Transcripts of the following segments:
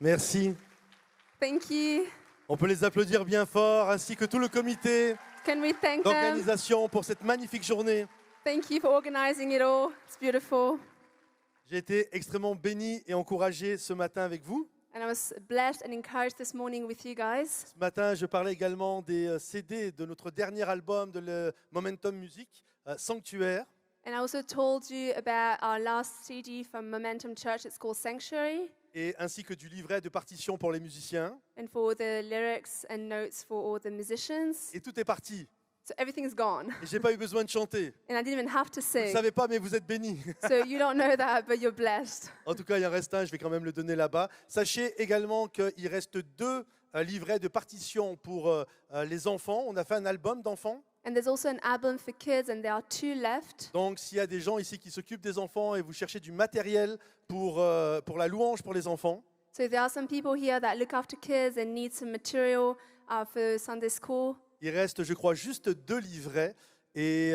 Merci. Thank you. On peut les applaudir bien fort, ainsi que tout le comité Can we thank them? d'organisation pour cette magnifique journée. Thank you for organizing it all. It's beautiful. J'ai été extrêmement béni et encouragé ce matin avec vous. And I was blessed and encouraged this morning with you guys. Ce matin, je parlais également des CD de notre dernier album de le Momentum Music, Sanctuaire. And I also told you about our last CD from Momentum Church. It's called Sanctuary. Et ainsi que du livret de partition pour les musiciens. And for the lyrics and notes for all the musicians. Et tout est parti. So everything's gone. Et j'ai pas eu besoin de chanter. And I didn't even have to Vous ne sing. savez pas, mais vous êtes bénis. So you don't know that, but you're blessed. En tout cas, il en reste un, je vais quand même le donner là-bas. Sachez également qu'il reste 2 livrets de partition pour les enfants. On a fait un album d'enfants. And there's also an album for kids, and there are 2 left. Donc, s'il y a des gens ici qui s'occupent des enfants et vous cherchez du matériel pour la louange pour les enfants, So there are some people here that look after kids and need some material for Sunday school. il reste, je crois, juste 2 livrets. Et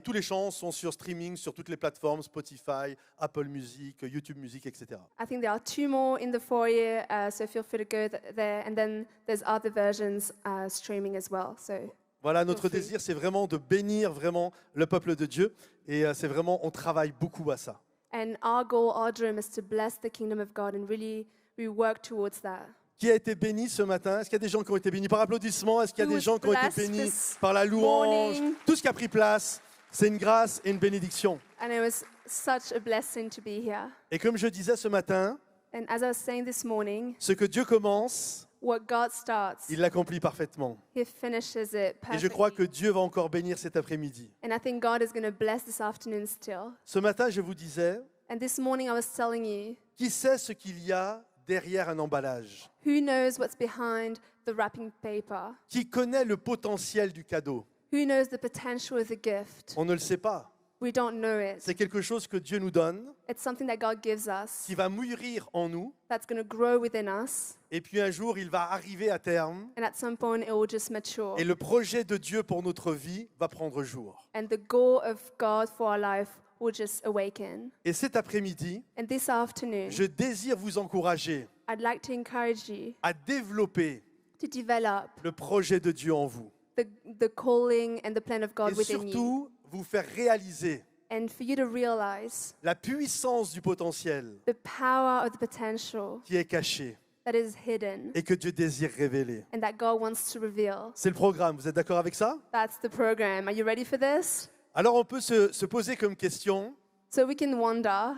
tous les chants sont sur streaming, sur toutes les plateformes, Spotify, Apple Music, YouTube Music, etc. I think there are 2 more in the foyer, so feel free to go there. And then there's other versions streaming as well. So Voilà, notre Feel free. désir, c'est vraiment de bénir vraiment le peuple de Dieu. Et c'est vraiment, on travaille beaucoup à ça. and our goal, our dream is to bless the kingdom of God, and really we work towards that. Qui a été béni ce matin? Est-ce qu'il y a des gens qui ont été bénis par applaudissement? Est-ce qu'il y a Who des was gens qui ont été blessed bénis this par la louange? morning? Tout ce qui a pris place, c'est une grâce et une bénédiction. And it was such a blessing to be here. Et comme je disais ce matin, And as I was saying this morning, ce que Dieu commence, what God starts, il l'accomplit parfaitement. He finishes it Et perfectly. je crois que Dieu va encore bénir cet après-midi. And I think God is going to bless this afternoon still. Ce matin, je vous disais, And this morning I was telling you, qui sait ce qu'il y a derrière un emballage? who knows what's behind the wrapping paper? Qui connaît le potentiel du cadeau? Who knows the potential of the gift? On ne le sait pas. We don't know it. C'est quelque chose que Dieu nous donne, It's something that God gives us qui va mûrir en nous, that's going to grow within us. et puis un jour, il va arriver à terme, And at some point it will just mature. et le projet de Dieu pour notre vie va prendre jour. And the goal of God for our life will just awaken. Et cet après-midi, And this afternoon, je désire vous encourager I'd like to encourage you à développer to develop le projet de Dieu en vous. the calling and the plan of God Et within you. surtout, vous faire réaliser And for you to realize la puissance du potentiel the power of the potential qui est caché that is hidden et que Dieu désire révéler. and that God wants to reveal. C'est le programme, vous êtes d'accord avec ça? That's the program. Are you ready for this? Alors on peut se poser comme question, So we can wonder,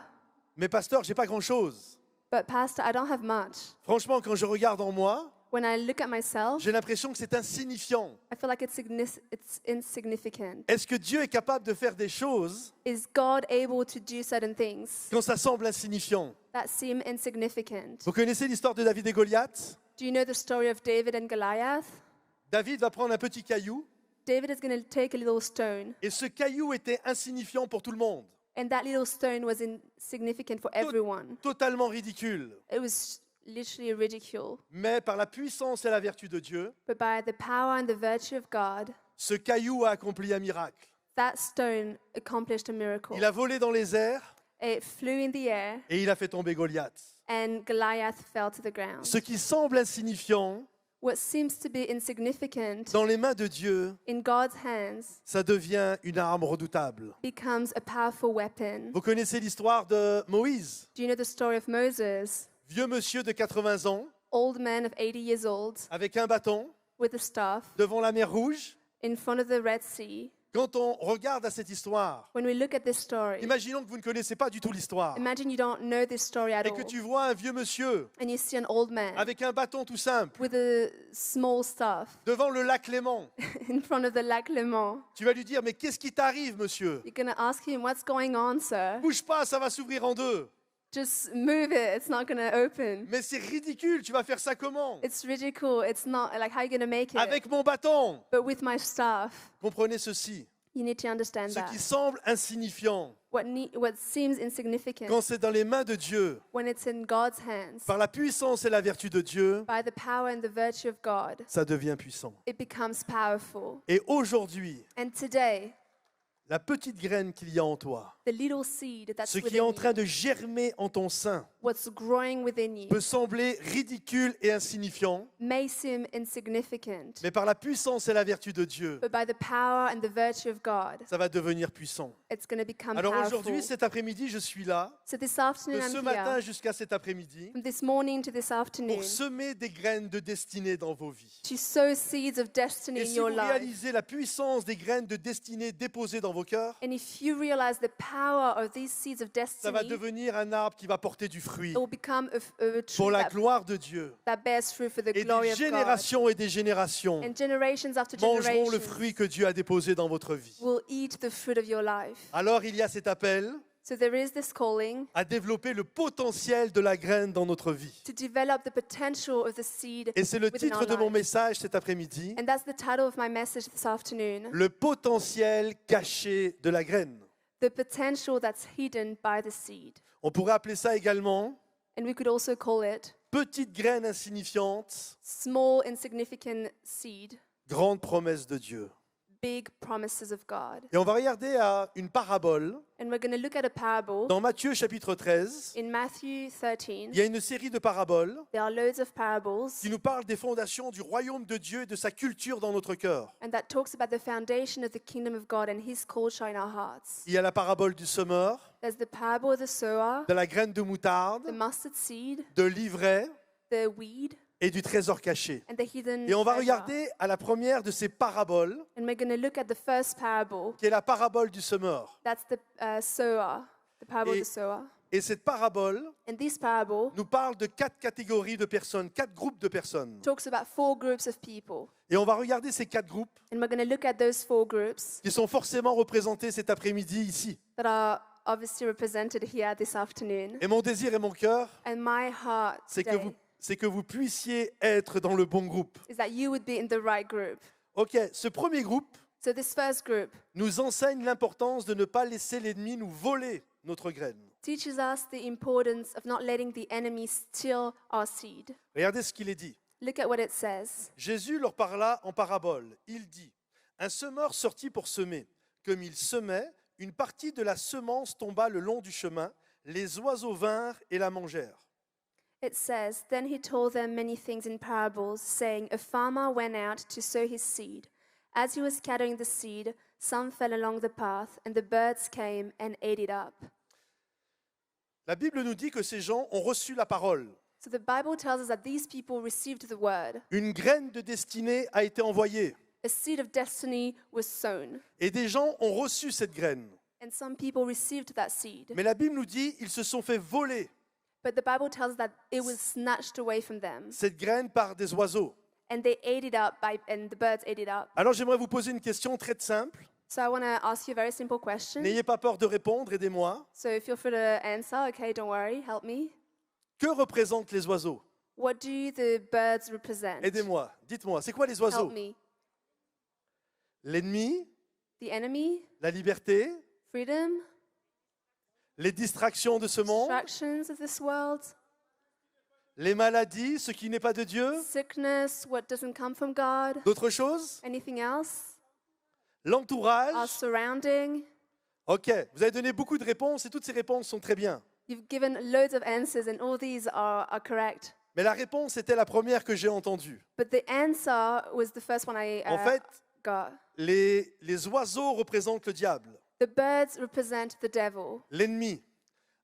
mais pasteur, j'ai pas grand-chose. but Pastor, I don't have much. Franchement, quand je regarde en moi, When I look at myself, j'ai l'impression que c'est insignifiant. I feel like it's insignificant. Est-ce que Dieu est capable de faire des choses Is God able to do certain things quand ça semble insignifiant? that seem insignificant? Vous connaissez l'histoire de David et Goliath? Do you know the story of David and Goliath? David va prendre un petit caillou, David is going to take a little stone, et ce caillou était insignifiant pour tout le monde, and that little stone was insignificant for everyone. totalement ridicule. It was literally ridicule. Mais par la puissance et la vertu de Dieu, But by the power and the virtue of God, ce caillou a accompli un miracle. that stone accomplished a miracle. Il a volé dans les airs It flew in the air, et il a fait tomber Goliath. and Goliath fell to the ground. Ce qui semble insignifiant, What seems to be insignificant dans les mains de Dieu, in God's hands ça devient une arme redoutable. becomes a powerful weapon. Vous connaissez l'histoire de Moïse, Do you know the story of Moses? vieux monsieur de 80 ans, Old man of 80 years old avec un bâton, with a staff devant la mer Rouge. in front of the Red Sea. Quand on regarde à cette histoire, When we look at this story, imaginons que vous ne connaissez pas du tout l'histoire, imagine you don't know this story at et que all, tu vois un vieux monsieur and you see an old man avec un bâton tout simple with a small staff devant le lac Léman. in front of the Lac Léman. Tu vas lui dire, mais qu'est-ce qui t'arrive, monsieur? You're going to ask him, what's going on, sir? Bouge pas, ça va s'ouvrir en 2. Just move it. It's not going to open. Mais c'est ridicule, tu vas faire ça comment? It's ridicule. It's not like, how are you going to make it? Avec mon bâton. But with my staff, Comprenez ceci, you need to understand ce that. qui semble insignifiant, What seems insignificant, quand c'est dans les mains de Dieu, when it's in God's hands, par la puissance et la vertu de Dieu, by the power and the virtue of God, ça devient puissant. it becomes powerful. Et aujourd'hui, And today, la petite graine qu'il y a en toi, the little seed that's ce qui est en within train you, de germer en ton sein, what's growing within you peut sembler ridicule et insignifiant, may seem insignificant, mais par la puissance et la vertu de Dieu, but by the power and the virtue of God, ça va devenir puissant. it's going to become Alors powerful. aujourd'hui, cet après-midi, je suis là, So this de afternoon ce I'm matin here, jusqu'à cet après-midi, from this morning to this afternoon, pour semer des graines de destinée dans vos vies. to sow seeds of destiny Et in si your vous life. réalisez la puissance des graines de destinée déposées dans vos cœurs, And if you realize the power of these seeds of ça va destiny, devenir un arbre qui va porter du fruit it will become a tree pour la gloire de Dieu. that bears fruit for the Et glory des of God. générations et des générations And generations after mangeront le generations fruit que Dieu a déposé dans votre vie. will eat the fruit of your life. Alors il y a cet appel So there is this calling à développer le potentiel de la graine dans notre vie. to develop the potential of the seed Et c'est le within titre our de mon life. message cet après-midi, And that's the title of my message this afternoon. le potentiel caché de la graine. The potential that's hidden by the seed. On pourrait appeler ça également And we could also call it petite graine insignifiante, small, insignificant seed, grande promesse de Dieu. big promises of God. Et on va regarder à une parabole And we're going to look at a parable dans Matthieu chapitre 13. in Matthew 13. Il y a une série de paraboles There are loads of parables, qui nous parlent des fondations du royaume de Dieu et de sa culture dans notre cœur. and that talks about the foundation of the kingdom of God and His culture in our hearts. Il y a la parabole du semeur, There's the parable of the sower, de la graine de the moutarde, mustard seed, de l'ivraie the weed, et du trésor caché. and the hidden Et on va treasure. regarder à la première de ces paraboles, And we're going to look at the first parable. qui est la parabole du semeur. That's the sower, the parable of Et- the sower. Et cette parabole And this parable nous parle de 4 catégories de personnes, 4 groupes de personnes. talks about 4 groups of people. Et on va regarder ces 4 groupes And we're going to look at those 4 groups qui sont forcément représentés cet après-midi ici. that are obviously represented here this afternoon. Et mon désir et mon cœur, And my heart c'est today que vous puissiez être dans le bon groupe. is that you would be in the right group. Ok, ce premier groupe So this first group nous enseigne l'importance de ne pas laisser l'ennemi nous voler notre graine. teaches us the importance of not letting the enemy steal our seed. Regardez ce qu'il est dit. Look at what it says. Jésus leur parla en parabole. Il dit, un semeur sortit pour semer. Comme il semait, une partie de la semence tomba le long du chemin. Les oiseaux vinrent et la mangèrent. It says, Then he told them many things in parables, saying, A farmer went out to sow his seed. As he was scattering the seed, some fell along the path, and the birds came and ate it up. La Bible nous dit que ces gens ont reçu la parole. So the Bible tells us that these people received the word. Une graine de destinée a été envoyée. A seed of destiny was sown, Et des gens ont reçu cette graine. and some people received that seed. Mais la Bible nous dit ils se sont fait voler But the Bible tells us that it was snatched away from them, cette graine par des oiseaux. and they ate it up, and the birds ate it up. Alors j'aimerais vous poser une question très simple. So I want to ask you a very simple question. N'ayez pas peur de répondre, aidez-moi. So feel free to answer, okay? Don't worry, help me. Que représentent les oiseaux? What do the birds represent? Aidez-moi, dites-moi, c'est quoi les oiseaux? Help me. L'ennemi, The enemy, la liberté, freedom, les distractions de ce monde, distractions of this world, les maladies, ce qui n'est pas de Dieu, sickness, what doesn't come from God, d'autres choses, anything else, our l'entourage. surrounding. Ok, vous avez donné beaucoup de réponses et toutes ces réponses sont très bien. You've given loads of answers, and all these are correct. Mais la réponse était la première que j'ai entendue. But the answer was the first one I En fait, got. les oiseaux représentent le diable, The birds represent the devil, l'ennemi.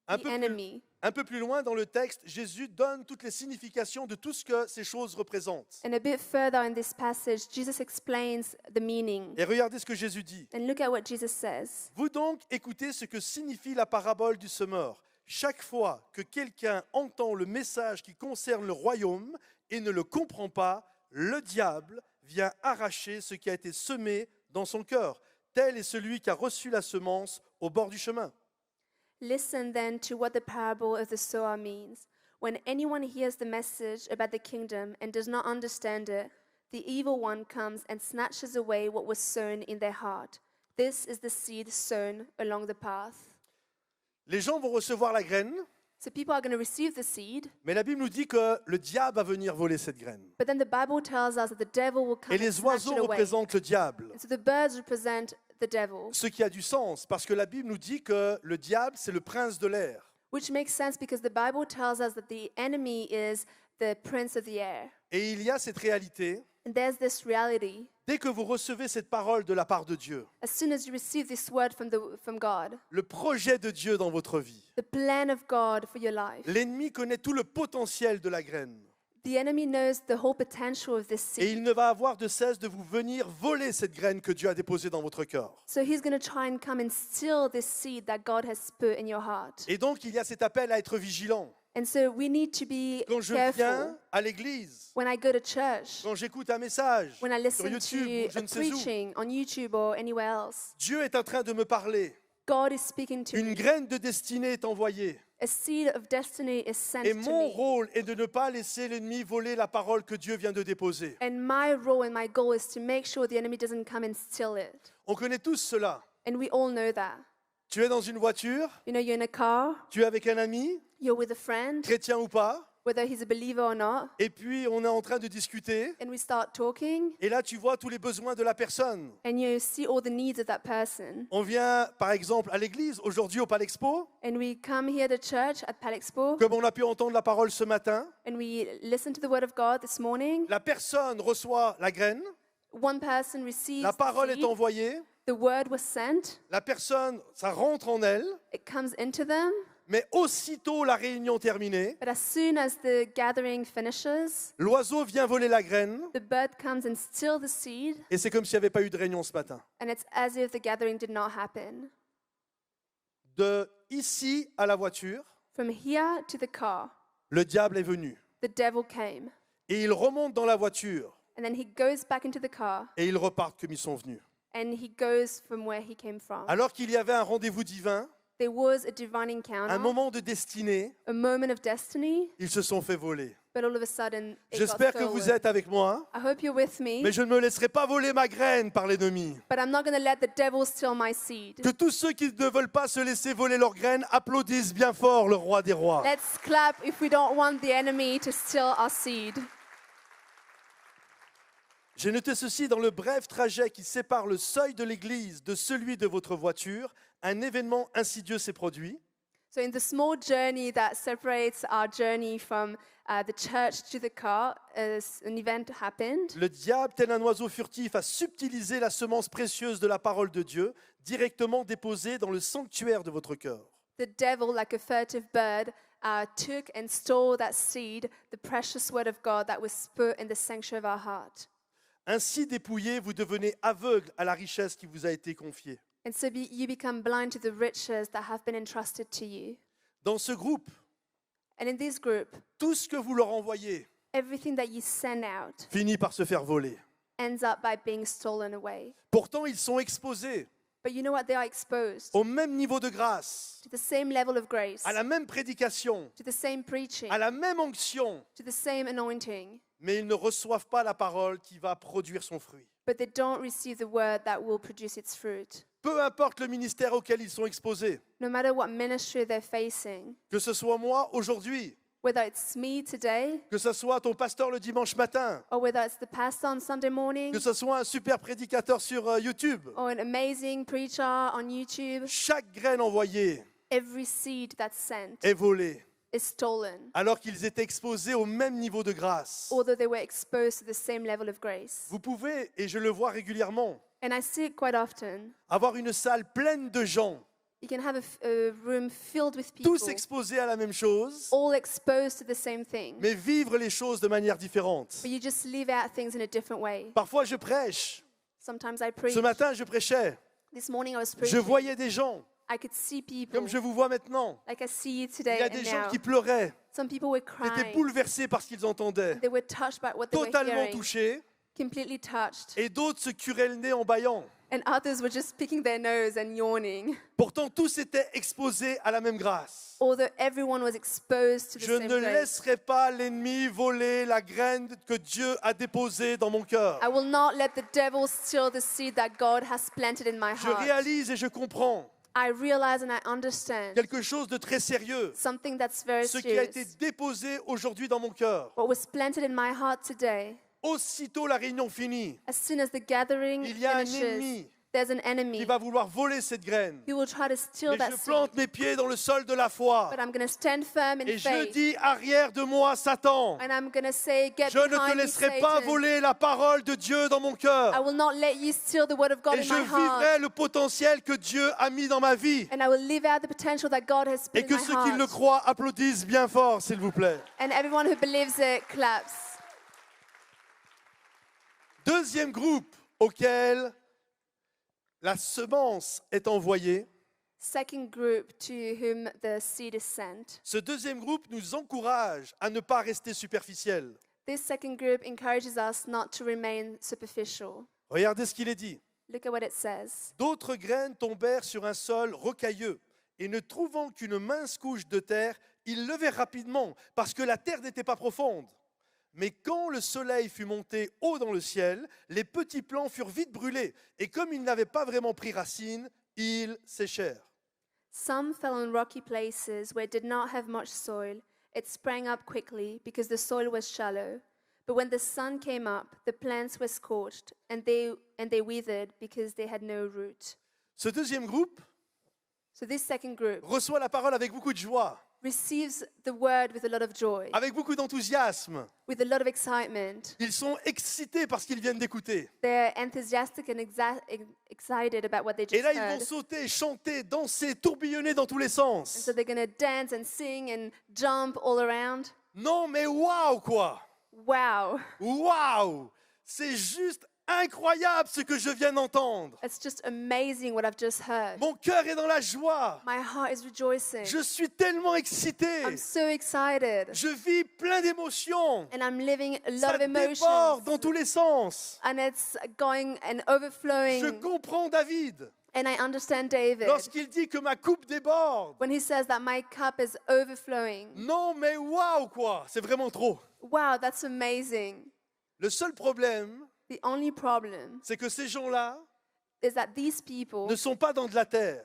Un the peu plus- enemy. Un peu plus loin dans le texte, Jésus donne toutes les significations de tout ce que ces choses représentent. And a bit further in this passage, Jesus explains the meaning. Et regardez ce que Jésus dit. And look at what Jesus says. Vous donc écoutez ce que signifie la parabole du semeur. Chaque fois que quelqu'un entend le message qui concerne le royaume et ne le comprend pas, le diable vient arracher ce qui a été semé dans son cœur. Tel est celui qui a reçu la semence au bord du chemin. Listen then to what the parable of the sower means. When anyone hears the message about the kingdom and does not understand it, the evil one comes and snatches away what was sown in their heart. This is the seed sown along the path. Les gens vont recevoir la graine, So people are going to receive the seed, mais la Bible nous dit que le diable va venir voler cette graine. but then the Bible tells us that the devil will come Et and les snatch oiseaux it away. représentent le diable. And so the birds represent the devil, Ce qui a du sens, parce que la Bible nous dit que le diable, c'est le prince de l'air. Which makes sense because the Bible tells us that the enemy is the prince of the air. Et il y a cette réalité, And there's this reality. dès que vous recevez cette parole de la part de Dieu, As soon as you receive this word from God, le projet de Dieu dans votre vie, the plan of God for your life, l'ennemi connaît tout le potentiel de la graine. the enemy knows the whole potential of this Et seed. il ne va avoir de cesse de vous venir voler cette graine que Dieu a déposée dans votre cœur. So he's going to try and come and steal this seed that God has put in your heart. Et donc, il y a cet appel à être vigilant. And so we need to be Quand je careful viens à l'église, when I go to church, quand j'écoute un message when I sur listen YouTube ou je to a ne sais où, preaching on YouTube or anywhere else. Dieu est en train de me parler. God is speaking to Une me. graine de destinée est envoyée. A seed of destiny is sent Et to mon me. rôle est de ne pas laisser l'ennemi voler la parole que Dieu vient de déposer. And my role and my goal is to make sure the enemy doesn't come and steal it. On connaît tous cela. And we all know that. Tu es dans une voiture, You know, you're in a car, tu es avec un ami, you're with a friend, chrétien ou pas, whether he's a believer or not, et puis on est en train de discuter, and we start talking, et là tu vois tous les besoins de la personne. and you see all the needs of that person. On vient par exemple à l'église, aujourd'hui au Palexpo, And we come here to church at Palexpo, comme on a pu entendre la parole ce matin, and we listen to the word of God this morning. la personne reçoit la graine, One person receives la parole the est seed, envoyée, the word was sent, la personne, ça rentre en elle, it comes into them, mais aussitôt la réunion terminée, but as soon as the gathering finishes, l'oiseau vient voler la graine, the bird comes and steals the seed, et c'est comme s'il n'y avait pas eu de réunion ce matin. and it's as if the gathering did not happen. De ici à la voiture, From here to the car, le diable est venu. the devil came, Et il remonte dans la voiture, and then he goes back into the car, et ils repartent comme ils sont venus. and he goes from where he came from. Alors qu'il y avait un rendez-vous divin, There was a divine un encounter, moment de destinée, a moment of destiny, ils se sont fait voler. but all of a sudden it got J'espère que vous stolen. êtes avec moi, I hope you're with me, mais je ne me laisserai pas voler ma graine par l'ennemi. but I'm not going to let the devil steal my seed. Que tous ceux qui ne veulent pas se laisser voler leur graine applaudissent bien fort le roi des rois. Let's clap if we don't want the enemy to steal our seed. J'ai noté ceci dans le bref trajet qui sépare le seuil de l'église de celui de votre voiture. Un événement insidieux s'est produit. So in the small journey that separates our journey from the church to the car, an event happened. Le diable, tel un oiseau furtif, a subtilisé la semence précieuse de la parole de Dieu, directement déposée dans le sanctuaire de votre cœur. The devil, like a furtive bird, took and stole that seed, the precious word of God that was put in the sanctuary of our heart. Ainsi dépouillé, vous devenez aveugle à la richesse qui vous a été confiée. And so you become blind to the riches that have been entrusted to you. Dans ce groupe, And in this group, tout ce que vous leur envoyez everything that you send out finit par se faire voler. ends up by being stolen away. Pourtant, ils sont exposés But you know what? They are exposed au même niveau de grâce, to the same level of grace, à la même prédication, to the same preaching, à la même onction, to the same anointing, mais ils ne reçoivent pas la parole qui va produire son fruit. but they don't receive the word that will produce its fruit. Peu importe le ministère auquel ils sont exposés, No matter what ministry they're facing, que ce soit moi aujourd'hui, whether it's me today, que ce soit ton pasteur le dimanche matin, or whether it's the pastor on Sunday morning, que ce soit un super prédicateur sur YouTube, or an amazing preacher on YouTube, chaque graine envoyée every seed that's sent est volée, is stolen, alors qu'ils étaient exposés au même niveau de grâce. although they were exposed to the same level of grace. Vous pouvez, et je le vois régulièrement, And I see it quite often. avoir une salle pleine de gens, You can have a room filled with people, tous exposés à la même chose, all exposed to the same thing, mais vivre les choses de manière différente. but you just live out things in a different way. Parfois, je prêche. Sometimes I preach. Ce matin, je prêchais. This morning I was Je preaching. voyais des gens, I could see people comme je vous vois maintenant. like I see you Il today y a and des gens now. qui pleuraient, Some people were qui étaient crying. bouleversés par ce qu'ils entendaient, They were touched by what they were totalement hearing, touchés, completely touched. et d'autres se curaient le nez en bâillant. And others were just picking their nose and yawning. Pourtant, tous étaient exposés à la même grâce. Although everyone was exposed to the Je same ne grace. laisserai pas l'ennemi voler la graine que Dieu a déposée dans mon cœur. I will not let the devil steal the seed that God has planted in my Je heart. réalise et je comprends I realize and I understand quelque chose de très sérieux. something that's very Ce qui a été serious. déposé aujourd'hui dans mon cœur. What was planted in my heart today, Aussitôt la réunion finie, as soon as the gathering il y a un finishes, ennemi There's an qui enemy va vouloir voler cette graine. who will try to steal Mais that je seed. plante mes pieds dans le sol de la foi. But I'm going to stand firm in Et je faith. dis, arrière de moi, Satan. And I'm going to say, get Je ne te behind me, laisserai pas Satan. voler la parole de Dieu dans mon I cœur. will not let you steal the word of God Et in je my heart. vivrai le potentiel que Dieu a mis dans ma vie. And I will live out the potential that God has put Et in que my ceux qui le heart. croient applaudissent bien fort, s'il vous plaît. And everyone who believes it claps. Deuxième groupe auquel la semence est envoyée. Second group to whom the seed is sent. Ce deuxième groupe nous encourage à ne pas rester superficiel. This second group encourages us not to remain superficial. Regardez ce qu'il est dit. Look at what it says. D'autres graines tombèrent sur un sol rocailleux, et ne trouvant qu'une mince couche de terre, ils levèrent rapidement, parce que la terre n'était pas profonde. Mais quand le soleil fut monté haut dans le ciel, les petits plants furent vite brûlés, et comme ils n'avaient pas vraiment pris racine, ils séchèrent. Some fell on rocky places where it did not have much soil. It sprang up quickly because the soil was shallow. But when the sun came up, the plants were scorched, and they withered because they had no root. Ce deuxième groupe So this second group reçoit la parole avec beaucoup de joie, receives the word with a lot of joy, avec beaucoup d'enthousiasme. with a lot of excitement. Ils sont excités parce qu'ils viennent d'écouter. They're enthusiastic and excited about what they Et just là, ils heard. vont sauter, chanter, danser, tourbillonner dans tous les And sens. so they're going to dance and sing and jump all around. Non, mais waouh, quoi! Wow, Waouh! C'est juste incroyable ce que je viens d'entendre. it's just amazing what I've just heard. Mon cœur est dans la joie. My heart is rejoicing. Je suis tellement excité. I'm so excited. Je vis plein d'émotions. And I'm living a lot Ça of emotions. déborde dans tous les sens. And it's going and Je overflowing. comprends David And I understand David lorsqu'il dit que ma coupe déborde. when he says that my cup is overflowing. Non, mais waouh, quoi! C'est vraiment trop. Wow, that's amazing. Le seul problème, The only problem c'est que ces gens-là is that these people ne sont pas dans de la terre.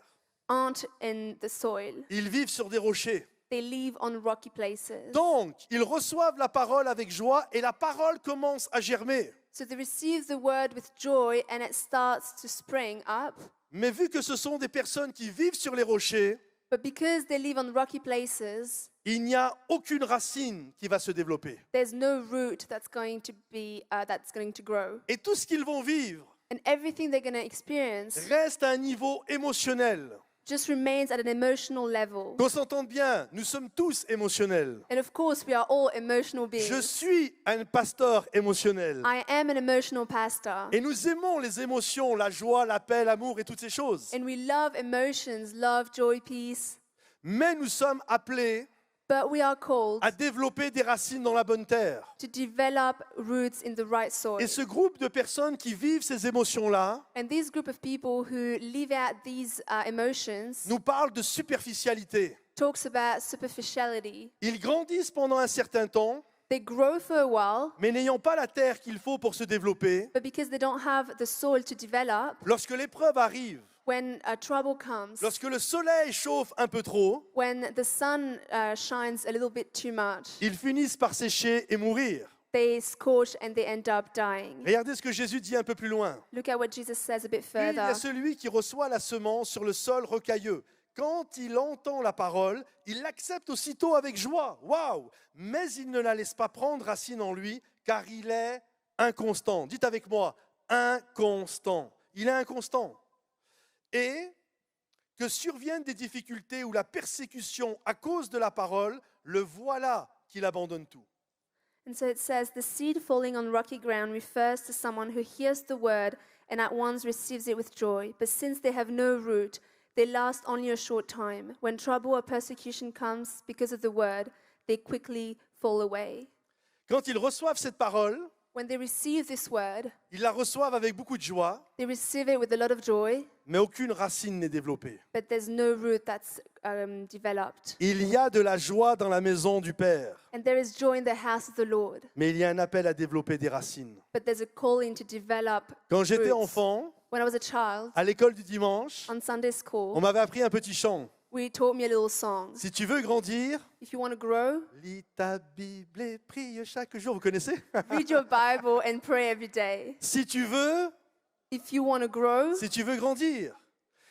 aren't in the soil. Ils vivent sur des rochers. They live on rocky places. Donc, ils reçoivent la parole avec joie et la parole commence à germer. So they receive the word with joy and it starts to spring up. Mais vu que ce sont des personnes qui vivent sur les rochers, But because they live on rocky places, il n'y a aucune racine qui va se développer. there's no root that's going to grow. Et tout ce qu'ils vont vivre And everything they're going to experience reste à un niveau émotionnel. just remains at an emotional level. Qu'on s'entende bien, nous sommes tous émotionnels. And of course, we are all emotional Je beings. suis un pasteur émotionnel. I am an emotional pastor. Et nous aimons les émotions, la joie, la paix, l'amour et toutes ces choses. And we love emotions, love, joy, peace. Mais nous sommes appelés But we are called à développer des racines dans la bonne terre. to develop roots in the right soil. Et ce groupe de personnes qui vivent ces émotions-là And this group of people who live out these emotions nous parle de superficialité. talks about superficiality. Ils grandissent pendant un certain temps, They grow for a while, mais n'ayant pas la terre qu'il faut pour se développer, but because they don't have the soil to develop, lorsque l'épreuve arrive, when trouble comes, lorsque le soleil chauffe un peu trop, when the sun shines a little bit too much, ils finissent par sécher et mourir. they scorch and they end up dying. Regardez ce que Jésus dit un peu plus loin. Look at what Jesus says a bit Puis il y a further. celui qui reçoit la semence sur le sol rocailleux. Quand il entend la parole, il l'accepte aussitôt avec joie. Waouh! Mais il ne la laisse pas prendre racine en lui, car il est inconstant. Dites avec moi, inconstant. Il est inconstant. Et que surviennent des difficultés ou la persécution à cause de la parole, le voilà qu'il abandonne tout. And so it says, the seed falling on rocky ground refers to someone who hears the word and at once receives it with joy. But since they have no root, they last only a short time. When trouble or persecution comes because of the word, they quickly fall away. Quand ils reçoivent cette parole, When they receive this word, ils la reçoivent avec beaucoup de joie, they receive it with a lot of joy, mais aucune racine n'est développée. but there's no root that's developed. Il y a de la joie dans la maison du Père, And there is joy in the house of the Lord, mais il y a un appel à développer des racines. but there's a calling to develop Quand j'étais roots. enfant, When I was a child, à l'école du dimanche, on Sunday on school, m'avait appris un petit chant. we taught me a little song. Si tu veux grandir, If you want to grow, lis ta Bible et prie chaque jour. Vous connaissez? read your Bible and pray every day. Si tu veux if you want to grow, si tu veux grandir.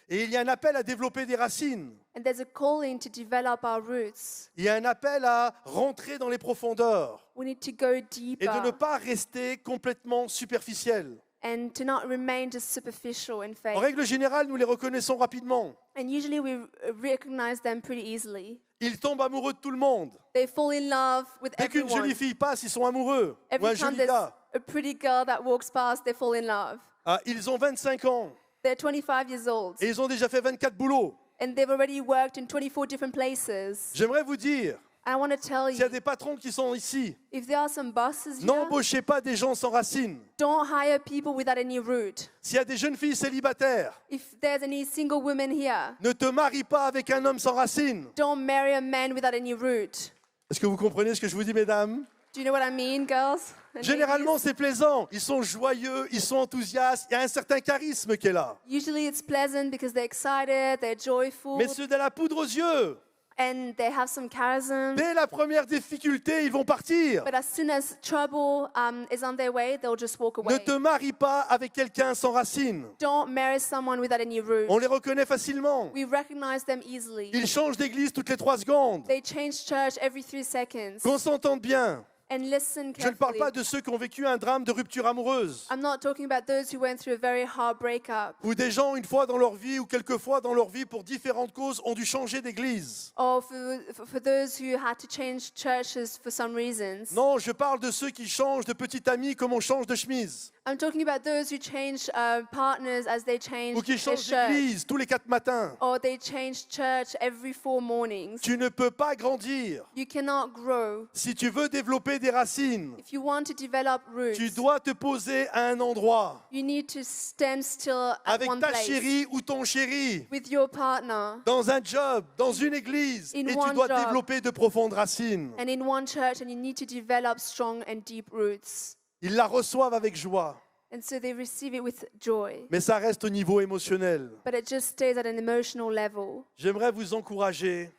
Et il y a un appel à développer des racines. and there's a calling to develop our roots. Il y a un appel à rentrer dans les profondeurs We need to go et de ne deeper pas rester complètement superficiel. and to not remain just superficial in En faith. règle générale, nous les reconnaissons rapidement. And usually we recognize them pretty easily. Ils tombent amoureux de tout le monde. They fall in love with Dès qu'une jolie everyone. fille passe, ils sont amoureux. Ou un Every time joli there's gars. a pretty girl that walks past, they fall in love. Ah, ils ont 25 ans They're 25 years old et ils ont déjà fait 24 boulots. and they've already worked in 24 different places. J'aimerais vous dire, I want to tell s'il y a you, des patrons qui sont ici, if there are some bosses here, n'embauchez pas des gens sans racines. don't hire people without any root. S'il y a des jeunes filles célibataires, If there's any single women here, ne te marie pas avec un homme sans racines. don't marry a man without any root. Est-ce que vous comprenez ce que je vous dis, mesdames? Do you know what I mean, girls? and Généralement, ladies? c'est plaisant. Ils sont joyeux, ils sont enthousiastes. Il y a un certain charisme qui est là. Usually it's pleasant because they're excited, they're joyful, Mais ceux de la poudre aux yeux, and they have some charism. dès la première difficulté, ils vont partir. But as soon as trouble is on their way, they'll just walk Ne away. te marie pas avec quelqu'un sans racines. Don't marry someone without any root. On les reconnaît facilement. We recognize them easily. Ils changent d'église toutes les 3 secondes. They change church every 3 seconds. Qu'on s'entende bien. And listen Je ne parle carefully. pas de ceux qui ont vécu un drame de rupture amoureuse. I'm not talking about those who went through a very hard breakup, Ou des gens, une fois dans leur vie ou quelques fois dans leur vie, pour différentes causes, ont dû changer d'église. or for those who had to change churches for some reasons. Non, je parle de ceux qui changent de petit ami comme on change de chemise. I'm talking about those who change partners as they change Ou qui their changent shirt. d'église tous les 4 matins. Or they change church every 4 mornings. Tu ne peux pas grandir. You cannot grow. Si tu veux développer des racines, If you want to develop roots, tu dois te poser à un endroit you need to stand still at avec one ta place chérie ou ton chéri, with your partner dans un job, dans une église, In et tu one dois job. développer de profondes racines. and in one church, and you need to develop strong and deep roots. Ils la reçoivent avec joie, And so they receive it with joy. mais ça reste au niveau émotionnel. But it just stays at an emotional level. J'aimerais vous encourager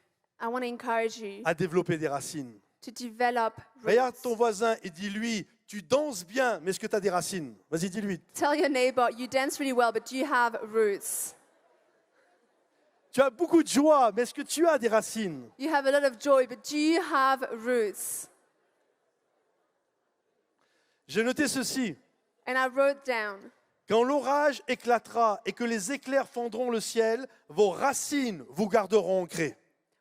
I want to encourage you à développer des racines. to develop Regarde roots. ton voisin et dis-lui, tu danses bien, mais est-ce que tu as des racines? Vas-y, dis-lui. Tell your neighbor, you dance really well, but do you have roots? Tu as beaucoup de joie, mais est-ce que tu as des racines? You have a lot of joy, but do you have roots? J'ai noté ceci. And I wrote down, Quand l'orage éclatera et que les éclairs fendront le ciel, vos racines vous garderont ancrés.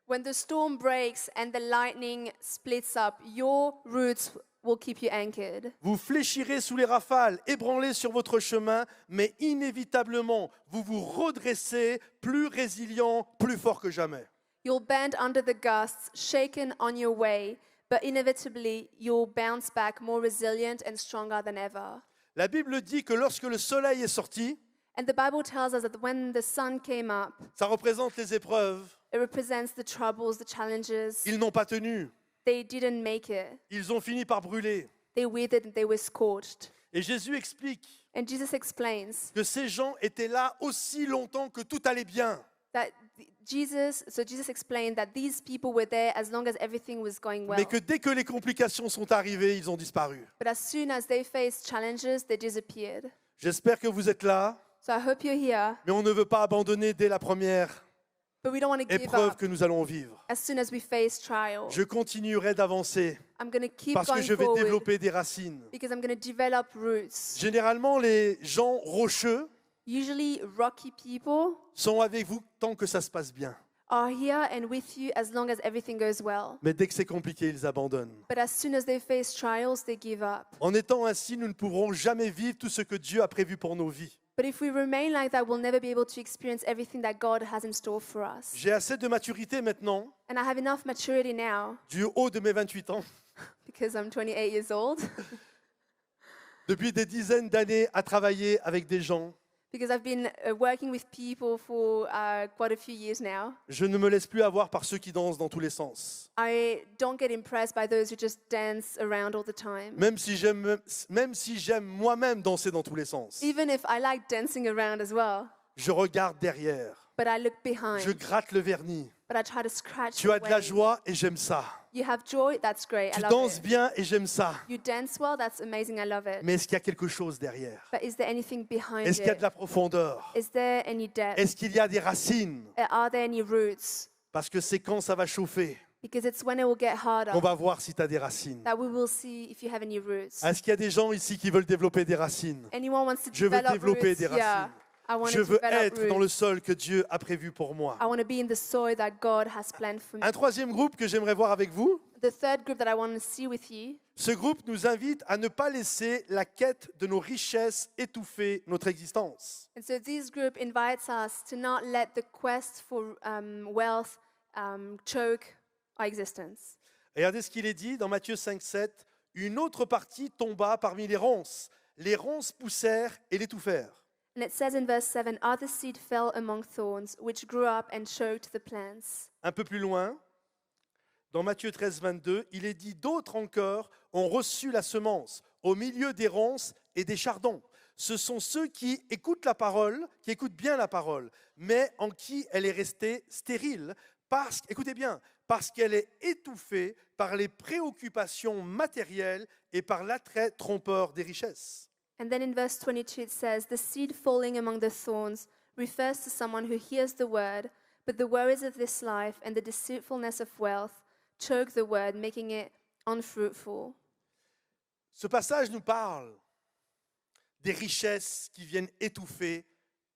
when the storm breaks and the lightning splits up, your roots will keep you anchored. Vous fléchirez sous les rafales, ébranlés sur votre chemin, mais inévitablement, vous vous redressez plus résilient, plus fort que jamais. You'll bend under the gusts, shaken on your way, but inevitably you'll bounce back more resilient and stronger than ever. La Bible dit que lorsque le soleil est sorti, And the Bible tells us that when the sun came up, ça représente les épreuves. it represents the troubles, the challenges. Ils n'ont pas tenu. They didn't make it. Ils ont fini par brûler. They withered and they were scorched. Et Jésus explique And Jesus explains que ces gens étaient là aussi longtemps que tout allait bien. that Jesus explained that these people were there as long as everything was going well. Mais que dès que les complications sont arrivées, ils ont disparu. But as soon as they faced challenges, they disappeared. J'espère que vous êtes là, So I hope you're here, mais on ne veut pas abandonner dès la première but we don't want to give épreuve up que nous allons vivre. as soon as we face trial. Je continuerai d'avancer I'm going to keep parce que going je vais forward développer des racines. because I'm going to develop roots. Généralement, les gens rocheux Usually rocky people sont avec vous tant que ça se passe bien. are here and with you as long as everything goes well. Mais dès que c'est compliqué, ils abandonnent. But as soon as they face trials, they give up. En étant ainsi, nous ne pourrons jamais vivre tout ce que Dieu a prévu pour nos vies. But if we remain like that, we'll never be able to experience everything that God has in store for us. J'ai assez de maturité maintenant, And I have enough maturity now du haut de mes 28 ans, because I'm 28 years old, depuis des dizaines d'années à travailler avec des gens. because I've been working with people for quite a few years now. Je ne me laisse plus avoir par ceux qui dansent dans tous les sens. I don't get impressed by those who just dance around all the time. Même si j'aime moi-même danser dans tous les sens. Even if I like dancing around as well, Je regarde derrière. but I look behind. Je gratte le vernis. but I try to scratch Tu it as de la away. joie et j'aime ça. You have joy, that's great, I Tu love danses it. bien et j'aime ça. You dance well, that's amazing, I love it. Mais est-ce qu'il y a quelque chose derrière? But is there anything behind Est-ce qu'il y a de it? la profondeur? Is there any depth? Est-ce qu'il y a des racines? Are there any roots? Parce que c'est quand ça va chauffer Because it's when it will get harder qu'on va voir si tu as des racines. that we will see if you have any roots. Est-ce qu'il y a des gens ici qui veulent développer des racines? Anyone wants to Je veux develop développer roots? des Yeah, racines. I want Je to veux develop être dans le roots. sol que Dieu a prévu pour moi. I want to be in the soil that God has planned for me. Un troisième groupe que j'aimerais voir avec vous, The third group that I want to see with you, ce groupe nous invite à ne pas laisser la quête de nos richesses étouffer notre existence. and so this group invites us to not let the quest for wealth choke our existence. Regardez ce qu'il est dit dans Matthieu 5, 7. Une autre partie tomba parmi les ronces. Les ronces poussèrent et l'étouffèrent. And it says in verse 7, other seed fell among thorns, which grew up and choked the plants. Un peu plus loin, dans Matthieu 13, 22, il est dit d'autres encore ont reçu la semence au milieu des ronces et des chardons. Ce sont ceux qui écoutent la parole, qui écoutent bien la parole, mais en qui elle est restée stérile, écoutez bien, parce qu'elle est étouffée par les préoccupations matérielles et par l'attrait trompeur des richesses. And then in verse 22 it says, the seed falling among the thorns refers to someone who hears the word, but the worries of this life and the deceitfulness of wealth choke the word, making it unfruitful. Ce passage nous parle des richesses qui viennent étouffer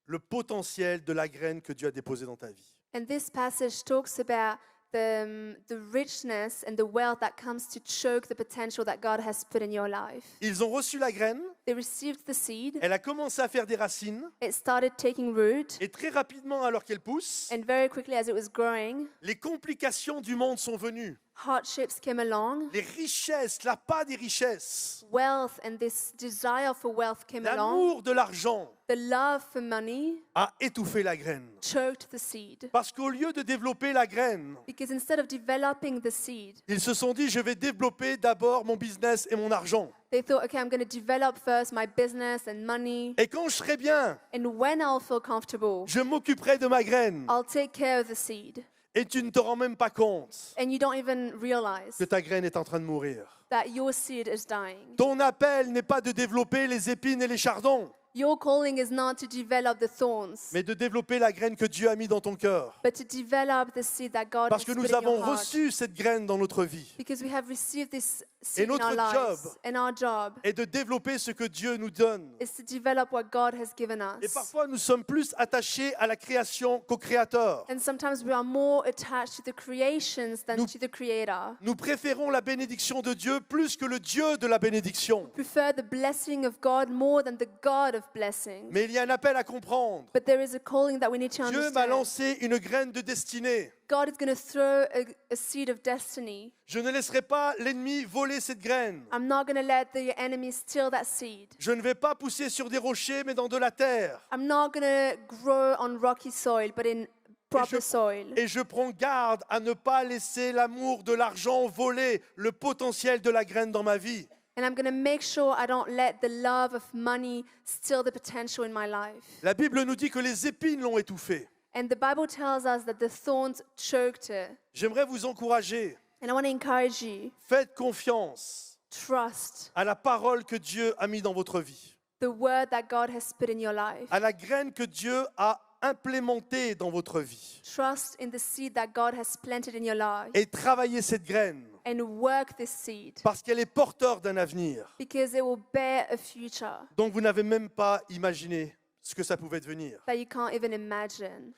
le potentiel de la graine que Dieu a déposée dans ta vie. And this passage talks about the richness and the wealth that comes to choke the potential that God has put in your life. Ils ont reçu la graine, They received the seed, elle a commencé à faire des racines, it started taking root, et très rapidement, alors qu'elle pousse, and very quickly as it was growing, les complications du monde sont venues. hardships came along, Les richesses, l'appât des richesses, wealth and this desire for wealth came along, l'amour de l'argent the love for money a étouffé la graine. choked the seed. Parce qu'au lieu de développer la graine, Because instead of developing the seed, ils se sont dit, je vais développer d'abord mon business et mon argent. they thought, okay, I'm going to develop first my business and money, Et quand je serai bien, and when I'll feel comfortable, je m'occuperai de ma graine. I'll take care of the seed. Et tu ne te rends même pas compte And you don't even realize que ta graine est en train de mourir. that your seed is dying. Ton appel n'est pas de développer les épines et les chardons, Your calling is not to develop the thorns, mais de développer la graine que Dieu a mis dans ton cœur. but to develop the seed that God Parce has que put nous in avons your heart. reçu cette graine dans notre vie. Because we have received this Et seed in notre our lives. job And our job Et de développer ce que Dieu nous donne. is to develop what God has given Et us. parfois, nous sommes plus attachés à la création qu'au Créateur. And sometimes we are more attached to the creations than Nous- to the Creator. Nous préférons la bénédiction de Dieu plus que le Dieu de la bénédiction. Prefer the blessing of God more than the God of blessing. Mais il y a un appel à comprendre. But there is a calling that we need to Dieu m'a understand. lancé une graine de destinée. God is going to throw a seed of destiny. Je ne laisserai pas l'ennemi voler cette graine. I'm not going to let the enemy steal that seed. Je ne vais pas pousser sur des rochers, mais dans de la terre. I'm not going to grow on rocky soil, but in proper soil. Et je prends garde à ne pas laisser l'amour de l'argent voler le potentiel de la graine dans ma vie. And I'm going to make sure I don't let the love of money steal the potential in my life. La Bible nous dit que les épines l'ont étouffé. And the Bible tells us that the thorns choked it. J'aimerais vous encourager. And I want to encourage you, Faites confiance trust à la parole que Dieu a mis dans votre vie, the word that God has put in your life. à la graine que Dieu a implémentée dans votre vie. Trust in the seed that God has planted in your life. Et travaillez cette graine And work this seed parce qu'elle est porteur d'un avenir because it will bear a future dont vous n'avez même pas imaginé ce que ça pouvait devenir. that you can't even imagine.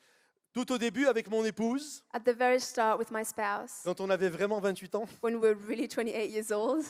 Tout au début, avec mon épouse, At the very start with my spouse, quand on avait vraiment 28 ans, when we were really 28 years old,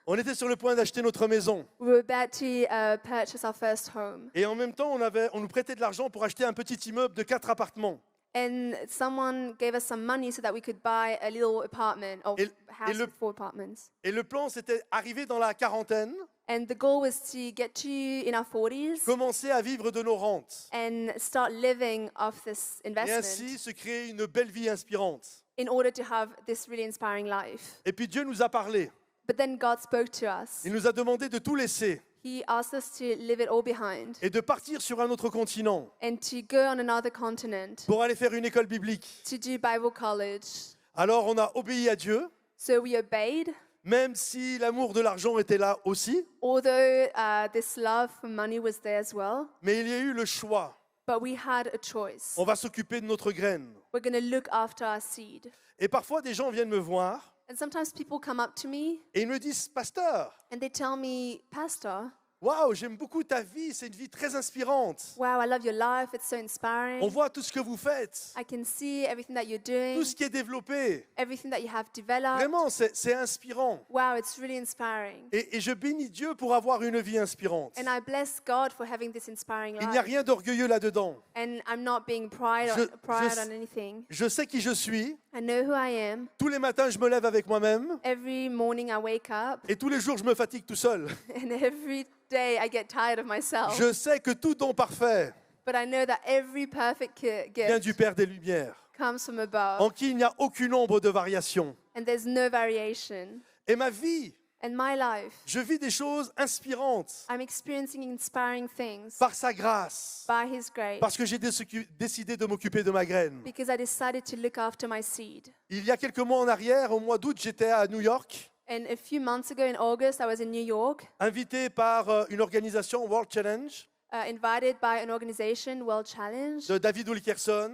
on était sur le point d'acheter notre maison. we were about to purchase our first home. Et en même temps, on nous prêtait de l'argent pour acheter un petit immeuble de 4 appartements. And someone gave us some money so that we could buy a little apartment or Et- house et le- with 4 apartments. Et le plan, c'était arriver dans la quarantaine, And the goal was to get to in our 40s commencer à vivre de nos rentes. and start living off this Et investment ainsi se créer une belle vie inspirante. in order to have this really inspiring life. Et puis Dieu nous a parlé. But then God spoke to us. Il nous a demandé de tout laisser. He asks us to leave it all behind et de partir sur un autre continent and to go on another continent pour aller faire une école biblique. to do Bible college. Alors on a obéi à Dieu, So we obeyed, même si l'amour de l'argent était là aussi, although this love for money was there as well. mais il y a eu le choix. But we had a choice. On va s'occuper de notre graine. We're going to look after our seed. Et parfois des gens viennent me voir And sometimes people come up to me et ils me disent, Pasteur, and they tell me, Pastor, waouh, j'aime beaucoup ta vie, c'est une vie très inspirante. wow, I love your life. It's so On inspiring. voit tout ce que vous faites, I can see everything that you're doing, tout ce qui est développé. everything that you have developed. Vraiment, c'est inspirant. Wow, it's really inspiring. Et je bénis Dieu pour avoir une vie inspirante. And I bless God for having this inspiring Il n'y a life. rien d'orgueilleux là-dedans. And I'm not being proud Je- on anything. Je sais qui je suis. I know who I am. Tous les matins, je me lève avec moi-même. Every morning I wake up, Et tous les jours, je me fatigue tout seul. and every day I get tired of myself. Je sais que tout don parfait But I know that every perfect vient gift du Père des Lumières, comes from above, en qui il n'y a aucune ombre de variation. and there's no variation. Et ma vie, And my life, je vis des choses inspirantes I'm experiencing inspiring things par sa grâce, by His grace parce que j'ai décidé de m'occuper de ma graine. because I decided to look after my seed. Il y a quelques mois en arrière, au mois d'août, j'étais à New York, And a few months ago in August, I was in New York, invité par une organisation, World Challenge, invited by an organization, World Challenge, de David Wilkerson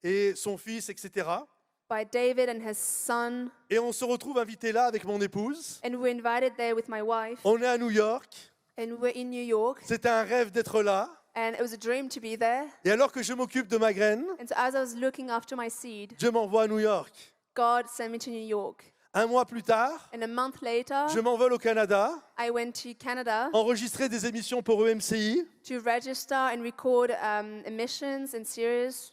et son fils, etc. by David and his son. Et on se retrouve invité là avec mon épouse. And we're invited there with my wife. On est à New York. And we're in New York. C'était un rêve d'être là. And it was a dream to be there. Et alors que je m'occupe de ma graine, And so as I was looking after my seed, Dieu m'envoie à New York. God sent me to New York. Un mois plus tard, And a month later, je m'envole au Canada, I went to Canada enregistrer des émissions pour EMCI. to register and record emissions and series.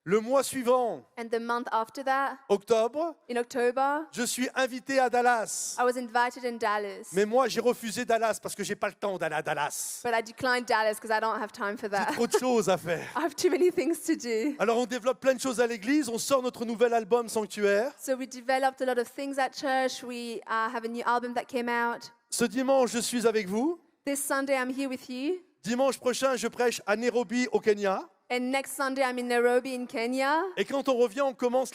Le mois suivant, And the month after that, octobre, in October, je suis invité à Dallas. I was invited in Dallas. Mais moi, j'ai refusé Dallas parce que j'ai pas le temps d'aller à Dallas. But I declined Dallas because I don't have time for that. Trop de choses à faire. I have too many things to do. Alors on développe plein de choses à l'église, on sort notre nouvel album Sanctuaire. So we developed a lot of things at church. We have a new album that came out. Ce dimanche, je suis avec vous. This Sunday, I'm here with you. Dimanche prochain, je prêche à Nairobi, au Kenya. And next Sunday, I'm in Nairobi in Kenya. Et quand on revient, on commence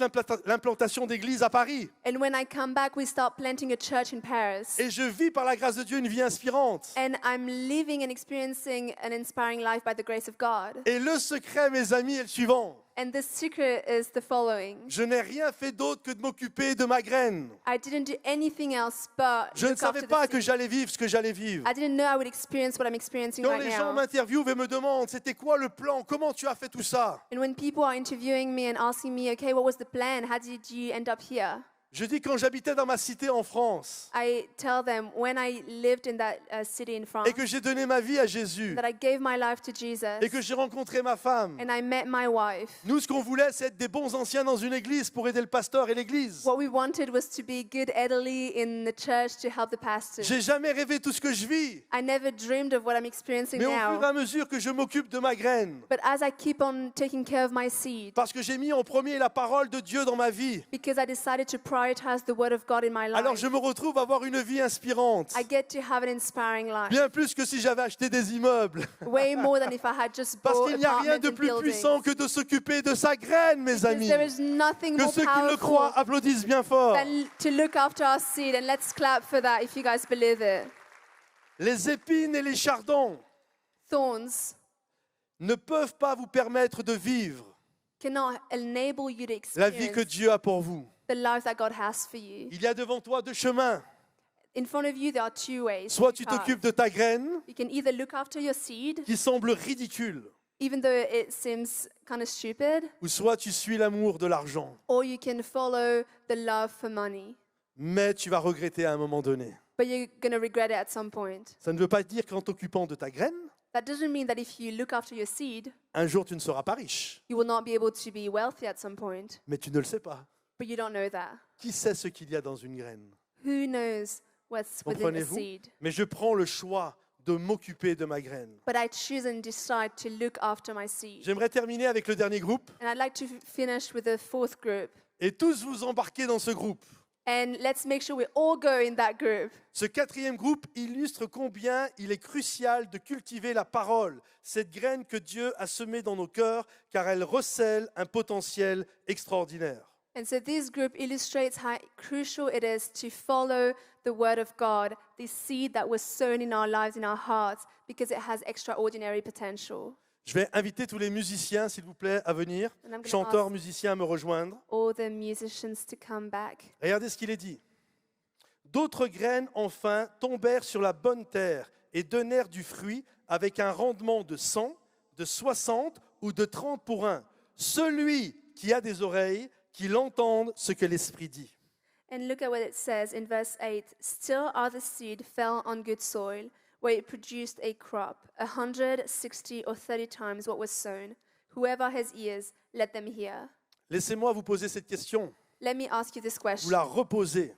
l'implantation d'église à Paris. And when I come back, we start planting a church in Paris. Et je vis par la grâce de Dieu une vie inspirante. And I'm living and experiencing an inspiring life by the grace of God. Et le secret, mes amis, est le suivant. And the secret is the following. Je n'ai rien fait d'autre que de m'occuper de ma graine. I didn't do anything else but Je ne look savais after pas the que seed. j'allais vivre ce que j'allais vivre. I didn't know I would experience what I'm experiencing Quand right les gens now. m'interviewent et me demandent, c'était quoi le plan? Comment tu as fait tout ça? And when people are interviewing me and asking me, okay, what was the plan? How did you end up here? Je dis quand j'habitais dans ma cité en France I tell them when I lived in that city in France et que j'ai donné ma vie à Jésus that I gave my life to Jesus et que j'ai rencontré ma femme. and I met my wife. Nous, ce qu'on voulait, c'est être des bons anciens dans une église pour aider le pasteur et l'église. What we wanted was to be good elderly in the church to help the pastor. J'ai jamais rêvé tout ce que je vis. I never dreamed of what I'm experiencing Mais au fur et now. à mesure que je m'occupe de ma graine, But as I keep on taking care of my seed, parce que j'ai mis en premier la parole de Dieu dans ma vie, because I decided to prioritize the word of God in my alors life, je me retrouve à avoir une vie inspirante. I get to have an inspiring life. Bien plus que si j'avais acheté des immeubles. Way more than if I had just Parce bought qu'il n'y a rien apartments de and plus buildings. puissant que de s'occuper de sa graine, mes Because amis. there is nothing Que more ceux qui le croient powerful applaudissent bien fort. than to look after our seed. And let's clap for that if you guys believe it. Les épines et les chardons Thorns ne peuvent pas vous permettre de vivre cannot enable you to la vie que experience Dieu a pour vous. the life that God has for you. Il y a devant toi deux chemins. In front of you, there are two ways. Soit two tu paths. t'occupes de ta graine, You can either look after your seed, qui semble ridicule, even though it seems kind of stupid, ou soit tu suis l'amour de l'argent. or you can follow the love for money. Mais tu vas regretter à un moment donné. But you're going to regret it at some point. Ça ne veut pas dire qu'en t'occupant de ta graine, That doesn't mean that if you look after your seed, un jour tu ne seras pas riche. you will not be able to be wealthy at some point. Mais tu ne le sais pas. But you don't know that. Qui sait ce qu'il y a dans une graine? Who knows what's within a Comprenez-vous? seed? Mais je prends le choix de m'occuper de ma graine. But I choose and decide to look after my seed. J'aimerais terminer avec le dernier groupe. And I'd like to finish with the fourth group. Et tous vous embarquez dans ce groupe. And let's make sure we all go in that group. Ce quatrième groupe illustre combien il est crucial de cultiver la parole, cette graine que Dieu a semée dans nos cœurs, car elle recèle un potentiel extraordinaire. And so this group illustrates how crucial it is to follow the word of God, this seed that was sown in our lives, in our hearts, because it has extraordinary potential. Je vais inviter tous les musiciens, s'il vous plaît, à venir, And I'm gonna chanteurs, ask- musiciens, à me rejoindre. All the musicians to come back. Regardez ce qu'il est dit. D'autres graines, enfin, tombèrent sur la bonne terre et donnèrent du fruit avec un rendement de 100, de 60 ou de 30 pour un. Celui qui a des oreilles, qu'il entende ce que l'Esprit dit. And look at what it says in verse 8. Still other seed fell on good soil, where it produced a crop, 100, 60, or 30 times what was sown. Whoever has ears, let them hear. Laissez-moi vous poser cette question, Let me ask you this vous question, la reposez.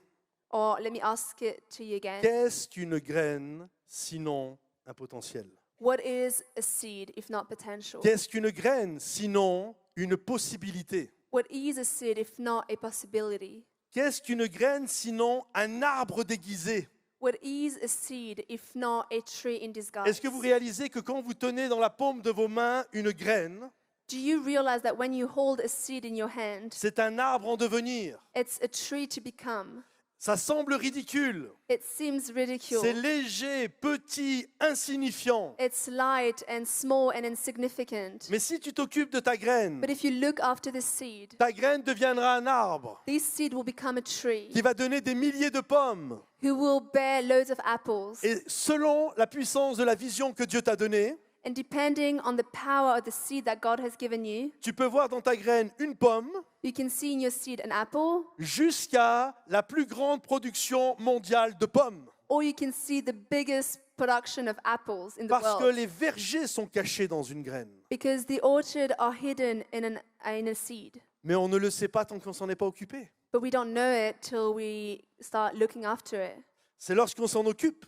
or let me ask it to you again. Qu'est-ce qu'une graine sinon un potentiel? What is a seed if not potential? Qu'est-ce qu'une graine sinon une possibilité? What is a seed if not a possibility? Qu'est-ce qu'une graine sinon un arbre déguisé? What is a seed if not a tree in disguise? Est-ce que vous réalisez que quand vous tenez dans la paume de vos mains une graine, Do you realize that when you hold a seed in your hand, c'est un arbre en devenir? it's a tree to become? Ça semble ridicule. It seems ridicule. C'est léger, petit, insignifiant. It's light and small and insignificant. Mais si tu t'occupes de ta graine, But if you look after this seed, ta graine deviendra un arbre this seed will become a tree qui va donner des milliers de pommes. who will bear loads of apples. Et selon la puissance de la vision que Dieu t'a donnée, And depending on the power of the seed that God has given you, tu peux voir dans ta graine une pomme you can see in your seed an apple, jusqu'à la plus grande production mondiale de pommes. or you can see the biggest production of apples in the Parce que world. les vergers sont cachés dans une graine. Because the orchard are hidden in a seed. Mais on ne le sait pas tant qu'on s'en est pas occupé. But we don't know it till we start looking after it. C'est lorsqu'on s'en occupe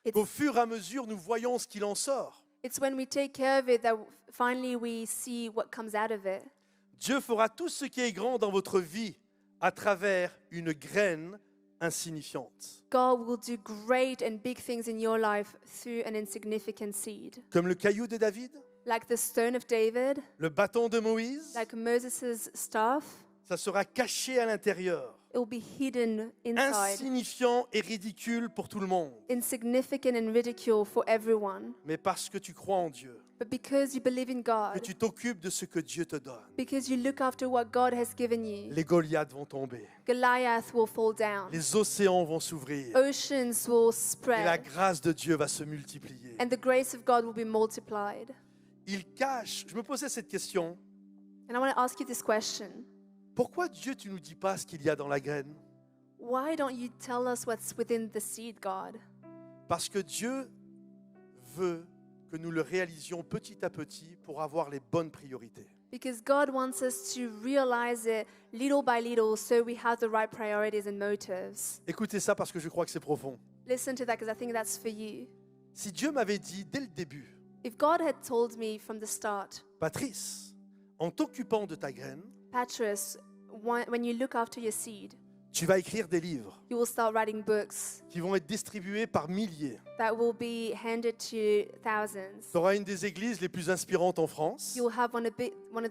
It's, qu'au fur et à mesure, nous voyons ce qu'il en sort. it's when we take care of it that finally we see what comes out of it. Dieu fera tout ce qui est grand dans votre vie à travers une graine insignifiante. God will do great and big things in your life through an insignificant seed. Comme le caillou de David, Like the stone of David, le bâton de Moïse, like Moses' staff, ça sera caché à l'intérieur, it will be hidden inside, insignifiant et ridicule pour tout le monde. insignificant and ridicule for everyone. Mais parce que tu crois en Dieu, But because you believe in que God, tu t'occupes de ce que Dieu te donne, because you look after what God has given you, les Goliaths vont tomber, Goliath will fall down, les océans vont s'ouvrir oceans will et la spread, grâce de Dieu va se multiplier. and the grace of God will be multiplied. Il cache, je me posais cette question, And I want to ask you this question. pourquoi Dieu tu nous dis pas ce qu'il y a dans la graine? Why don't you tell us what's within the seed, God? Parce que Dieu veut que nous le réalisions petit à petit pour avoir les bonnes priorités. Because God wants us to realize it little by little so we have the right priorities and motives. Écoutez ça parce que je crois que c'est profond. Listen to that because I think that's for you. Si Dieu m'avait dit dès le début, If God had told me from the start, Patrice, en t'occupant de ta graine, Patras, when you look after your seed, tu vas écrire des livres you will start writing books qui vont être distribués par milliers. that will be handed to thousands. Tu auras une des églises les plus inspirantes en France. You'll have one of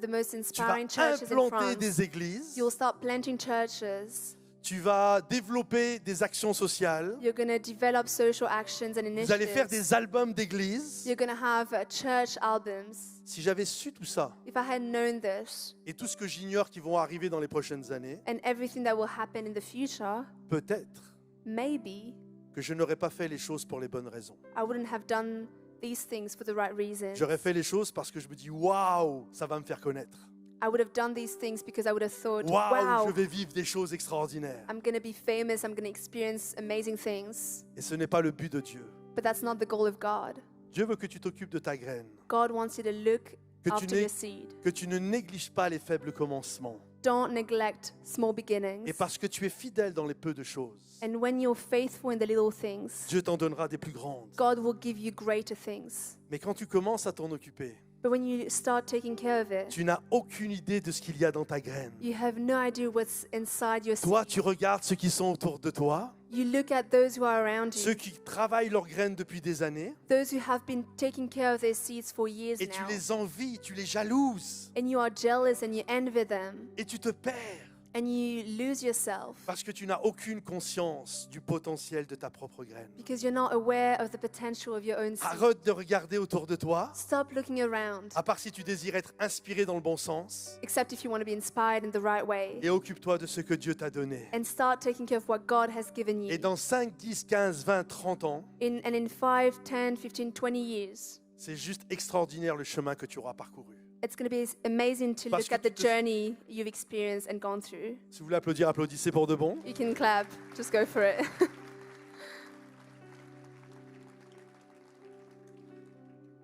the most Tu vas inspiring churches in implanter France. des églises. You'll start planting churches. Tu vas développer des actions sociales. You're going to develop social actions and Vous allez faire initiatives. des albums d'église. You're going to have church albums. Si j'avais su tout ça If I had known this et tout ce que j'ignore qui vont arriver dans les prochaines années, and everything that will happen in the future, peut-être maybe que je n'aurais pas fait les choses pour les bonnes raisons. I wouldn't have done these things for the right reasons. J'aurais fait les choses parce que je me dis waouh, ça va me faire connaître. I would have done these things because I would have thought, Waouh, je wow, vais vivre des choses extraordinaires. I'm going to be famous, I'm going to experience amazing things. Et ce n'est pas le but de Dieu. But that's not the goal of God. Dieu veut que tu t'occupes de ta graine, God wants you to look Que tu after n'aies- your seed. que tu ne négliges pas les faibles commencements. Don't neglect small beginnings. Et parce que tu es fidèle dans les peu de choses, And when you're faithful in the little things, Dieu t'en donnera des plus grandes. God will give you greater things. Mais quand tu commences à t'en occuper, But when you start taking care of it, tu n'as aucune idée de ce qu'il y a dans ta graine. you have no idea what's inside your Toi, seed. tu regardes ceux qui sont autour de toi, You look at those who are around ceux you, qui travaillent leurs graines depuis des années, those who have been taking care of their seeds for years et tu now. les envies, tu les jalouses, And you are jealous and you envy them et tu te perds and you lose yourself parce que tu n'as aucune conscience du potentiel de ta propre graine. because you're not aware of the potential of your own seed. Arrête de regarder autour de toi, Stop looking around, à part si tu désires être inspiré dans le bon sens, except if you want to be inspired in the right way. et occupe-toi de ce que Dieu t'a donné. And start taking care of what God has given you. Et dans 5, 10, 15, 20, 30 ans, In 5, 10, 15, 20 years, c'est juste extraordinaire le chemin que tu auras parcouru. it's going to be amazing to Parce look que at the tu te- journey you've experienced and gone through. Si vous voulez applaudir, applaudissez pour de bon. You can clap, just go for it.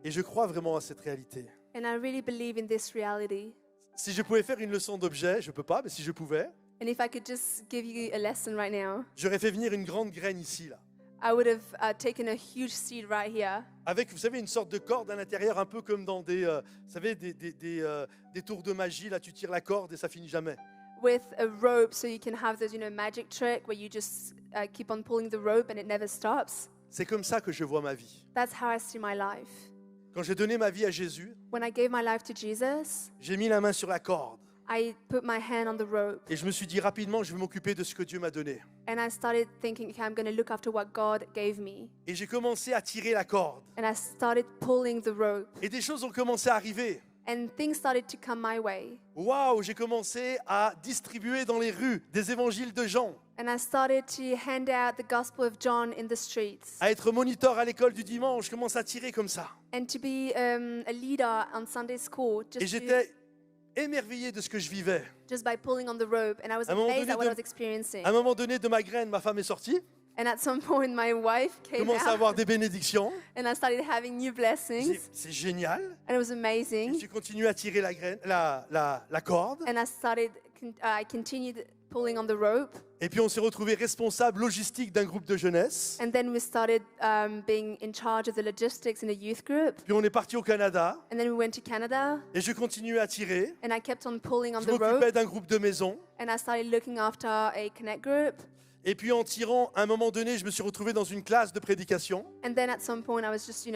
Et je crois vraiment à cette réalité. And I really believe in this reality. Si je pouvais faire une leçon d'objet, je ne peux pas, mais si je pouvais, And if I could just give you a lesson right now, j'aurais fait venir une grande graine ici, là. I would have taken a huge seed right here Avec, vous savez, une sorte de corde à l'intérieur, un peu comme dans des, vous savez, des tours de magie. Là, tu tires la corde et ça finit jamais. with a rope so you can have those, magic trick where you just keep on pulling the rope and it never stops. C'est comme ça que je vois ma vie. That's how I see my life. Quand j'ai donné ma vie à Jésus, When I gave my life to Jesus, j'ai mis la main sur la corde. I put my hand on the rope Et je me suis dit rapidement, je vais m'occuper de ce que Dieu m'a donné. and I started thinking, okay, I'm going to look after what God gave me. Et j'ai commencé à tirer la corde. And I started pulling the rope Et des choses ont commencé à arriver. and things started to come my way. Waouh, j'ai commencé à distribuer dans les rues des évangiles de Jean, And I started to hand out the Gospel of John in the streets à être moniteur à l'école du dimanche. Je commence à tirer comme ça. and to be a leader on Sunday school Et just, j'étais émerveillé de ce que je vivais. just by pulling on the rope. And I was À un moment amazed donné at what de- I was experiencing. À un moment donné de ma graine, ma femme est sortie, And at some point, my wife came commence à avoir out des bénédictions. and I started having new blessings. C'est génial. And it was Et amazing. j'ai continué à tirer la, graine, la corde. And I continued pulling on the rope. Et puis on s'est retrouvé responsable logistique d'un groupe de jeunesse. And then we started being in charge of the logistics in a youth group. Puis on est parti au Canada. And then we went to Canada. Et je continuais à tirer. And I kept on pulling on Je the rope. m'occupais d'un groupe de maison. And I started looking after a connect group. Et puis en tirant, à un moment donné, je me suis retrouvé dans une classe de prédication. And then at some point, I was just,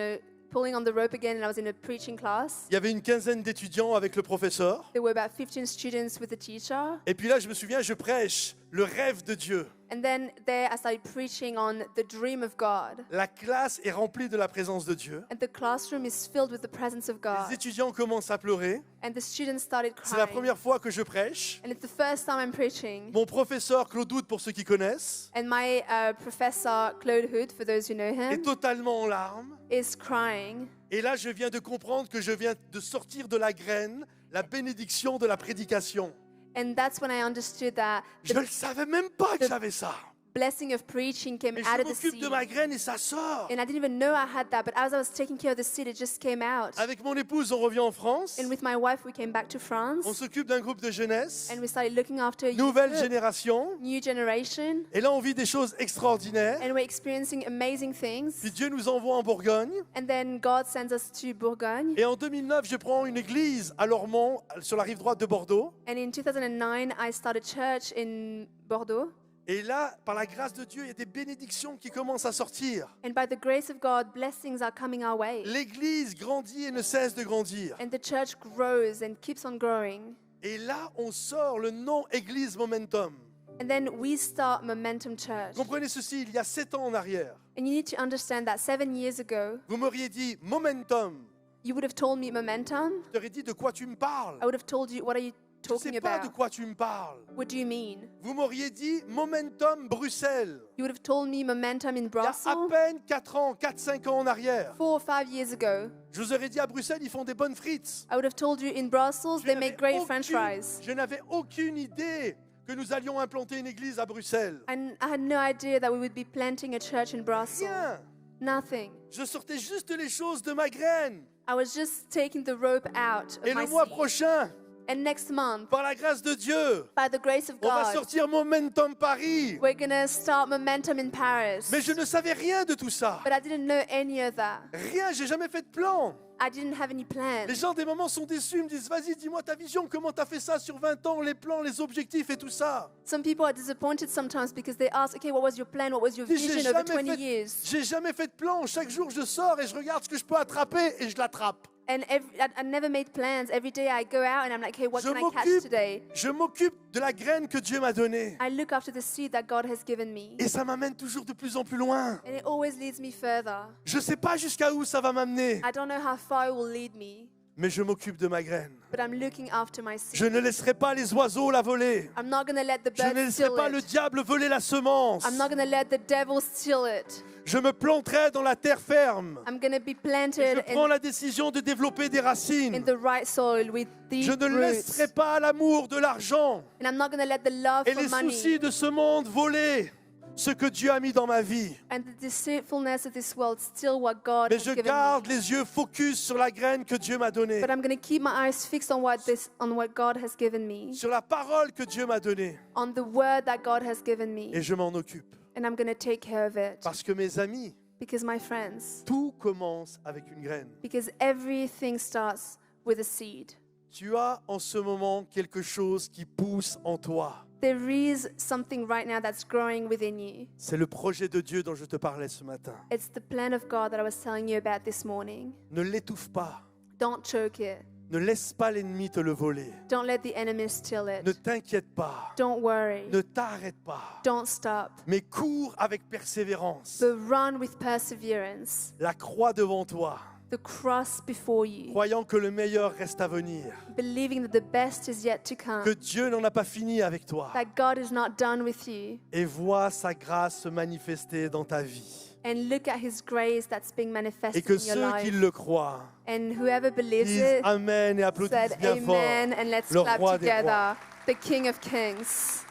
pulling on the rope again, and I was in a preaching class. Il y avait une quinzaine d'étudiants avec le professeur. There were about 15 students with the teacher. Et puis là, je me souviens, je prêche le rêve de Dieu. And then there, I started preaching on the dream of God. La classe est remplie de la présence de Dieu. And the classroom is filled with the presence of Les God. étudiants commencent à pleurer. And the students started C'est la crying. première fois que je prêche. And it's the first time I'm preaching. Mon professeur, Claude Houd, pour ceux qui connaissent, And my professor, Claude Hood, for those who know est him, totalement en larmes. is crying. Et là, je viens de comprendre que je viens de sortir de la graine, la bénédiction de la prédication. And that's when I understood that Je ne the le savais même pas que j'avais ça. blessing of preaching came Mais out je of the m'occupe seed. de ma graine et ça sort. And I didn't even know I had that, but as I was taking care of the seed, it just came out. Avec mon épouse, on revient en France. And with my wife, we came back to On France, s'occupe d'un groupe de jeunesse, and we started looking after a youth nouvelle group, génération. new generation, Et là, on vit des choses extraordinaires. and we're experiencing amazing things. Puis Dieu nous envoie en Bourgogne. And then God sends us to Bourgogne. Et en 2009, je prends une église à Lormont, sur la rive droite de Bordeaux. And in 2009, I started church in Bordeaux. Et là, par la grâce de Dieu, il y a des bénédictions qui commencent à sortir. And by the grace of God, blessings are coming our way. L'église grandit et ne cesse de grandir. And the church grows and keeps on growing. Et là, on sort le nom Église Momentum. And then we start Momentum Church. Comprenez ceci, il y a 7 ans en arrière, And you need to understand that 7 years ago, vous m'auriez dit Momentum. you would have told me Momentum. Je t'aurais dit de quoi tu me parles. I would have told you, what are you Je ne talking sais pas de about? quoi tu me parles. What do you mean? Vous m'auriez dit Momentum Bruxelles. You would have told me Momentum in Il y a à Brussels peine 4 ans, 4-5 ans en arrière. 4 or 5 years ago. Je vous aurais dit à Bruxelles, ils font des bonnes frites. I would have told you in Brussels, Je they n'avais make great French fries. je n'avais aucune idée que nous allions implanter une église à Bruxelles. And I had no idea that we would be planting a church in Brussels. Rien. Nothing. Je sortais juste les choses de ma graine. I was just taking the rope out of Et my le mois seed. prochain, And next month, par la grâce de Dieu, by the grace of on va God, sortir Momentum Paris. we're going to start Momentum in Paris. Mais je ne savais rien de tout ça. But I didn't know any of that. Rien, j'ai jamais fait de plan. I didn't have any plans. Les gens des moments sont déçus, ils me disent vas-y, dis-moi ta vision, comment tu as fait ça sur 20 ans, les plans, les objectifs et tout ça. Some people are disappointed sometimes because they ask, okay, what was your plan? What was your Je dis, vision over 20 years? j'ai jamais fait de plan. Chaque jour, je sors et je regarde ce que je peux attraper et je l'attrape. And I never made plans. Every day I go out and I'm like, hey, what can I catch today? Je m'occupe de la graine que Dieu m'a donnée. I look after the seed that God has given me. Et ça m'amène toujours de plus en plus loin. And it always leads me further. Je ne sais pas jusqu'à où ça va m'amener, I don't know how far it will lead me, mais je m'occupe de ma graine. but I'm looking after my Je seed. ne laisserai pas les oiseaux la voler. I'm not going to let the Je ne birds laisserai steal pas le it. diable voler la semence. I'm not going to let the devil steal it. Je me planterai dans la terre ferme. I'm going to be Et planted je prends in la décision de développer des racines. the right soil with deep Je ne roots. laisserai pas l'amour de l'argent And I'm not going to let the love et for les money soucis de ce monde voler ce que Dieu a mis dans ma vie. and the deceitfulness of this world steal what God Mais has je given garde me. les yeux focus sur la graine que Dieu m'a donnée, But I'm going to keep my eyes fixed on what God has given me, sur la parole que Dieu m'a donnée. on the word that God has given Et me, je m'en occupe. and I'm going to take care of it. Parce que mes amis, Because my friends, tout commence avec une graine. because everything starts with a seed. Tu as en ce moment quelque chose qui pousse en toi. There is something right now that's growing within you. C'est le projet de Dieu dont je te parlais ce matin. It's the plan of God that I was telling you about this morning. Ne l'étouffe pas. Don't choke it. Ne laisse pas l'ennemi te le voler. Don't let the enemy steal Ne it. t'inquiète pas. Don't worry. Ne t'arrête pas. Don't stop. Mais cours avec persévérance. But run with perseverance. La croix devant toi, The cross before you. croyant que le meilleur reste à venir. Believing that the best is yet to Que come. Dieu n'en a pas fini avec toi. That God is not done with you. Et vois sa grâce se manifester dans ta vie. And look at His grace that's being Et manifested que in your ceux qui life. le croient And whoever believes disent it Amen et applaudissent said bien fort. amen, and let's le clap roi des rois. together. The King of Kings.